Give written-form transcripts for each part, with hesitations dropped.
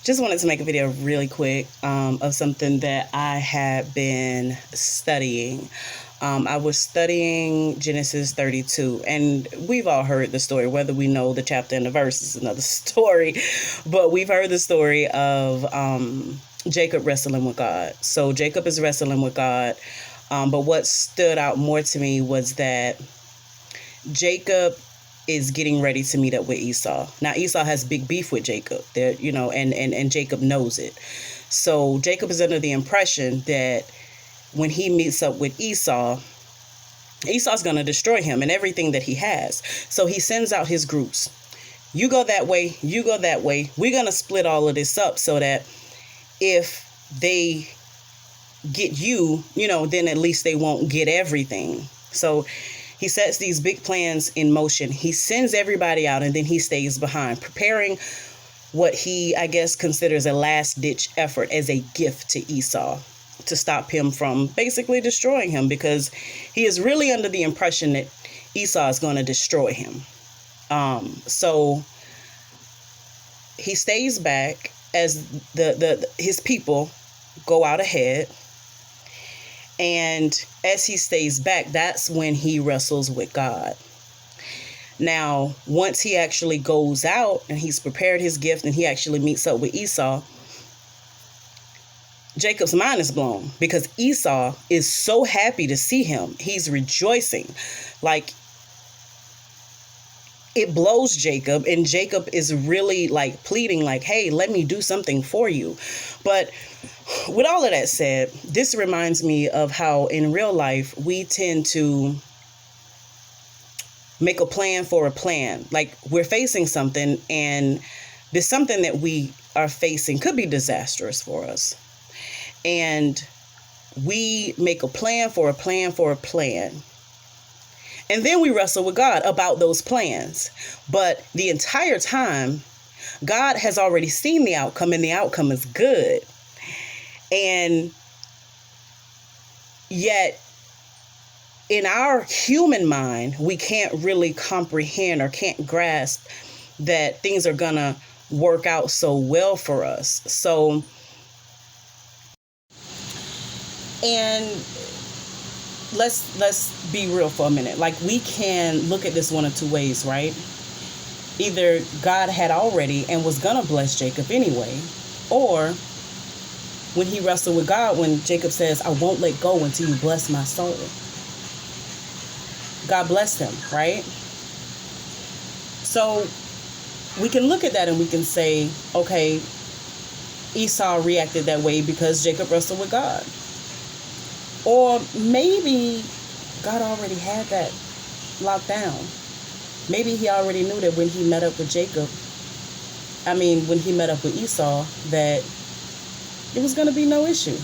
Just wanted to make a video really quick of something that I had been studying. I was studying Genesis 32, and we've all heard the story. Whether we know the chapter and the verse is another story, but we've heard the story of Jacob wrestling with God. So Jacob is wrestling with God, but what stood out more to me was that Jacob is getting ready to meet up with Esau. Now Esau has big beef with Jacob. There, and Jacob knows it. So Jacob is under the impression that when he meets up with Esau, Esau's going to destroy him and everything that he has. So he sends out his groups. You go that way, you go that way. We're going to split all of this up so that if they get you, then at least they won't get everything. So he sets these big plans in motion. He sends everybody out, and then he stays behind, preparing what he, I guess, considers a last-ditch effort as a gift to Esau to stop him from basically destroying him, because he is really under the impression that Esau is going to destroy him. So he stays back as his people go out ahead. And as he stays back, that's when he wrestles with God. Now, once he actually goes out and he's prepared his gift and he actually meets up with Esau, Jacob's mind is blown because Esau is so happy to see him. He's rejoicing. Like, it blows Jacob, and Jacob is really like pleading, like, hey, let me do something for you. But with all of that said, this reminds me of how in real life we tend to make a plan for a plan. Like, we're facing something, and there's something that we are facing could be disastrous for us. And we make a plan for a plan for a plan. And then we wrestle with God about those plans. But the entire time, God has already seen the outcome, and the outcome is good. And yet, in our human mind, we can't really comprehend or can't grasp that things are going to work out so well for us. So, and let's be real for a minute. Like, we can look at this one of two ways, right? Either God had already and was going to bless Jacob anyway, or when he wrestled with God, when Jacob says, I won't let go until you bless my soul, God blessed him, right? So we can look at that and we can say, okay, Esau reacted that way because Jacob wrestled with God. Or maybe God already had that locked down. Maybe he already knew that when he met up with when he met up with Esau, that it was going to be no issue,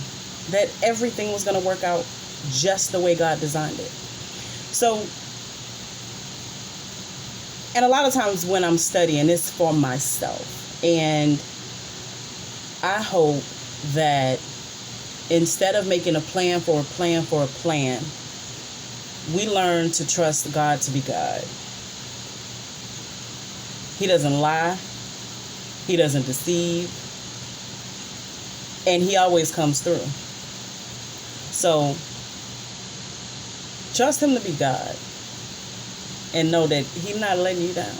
that everything was going to work out just the way God designed it. So, and a lot of times when I'm studying, it's for myself. And I hope that instead of making a plan for a plan for a plan, we learn to trust God to be God. He doesn't lie. He doesn't deceive. And he always comes through. So trust him to be God, and know that he's not letting you down.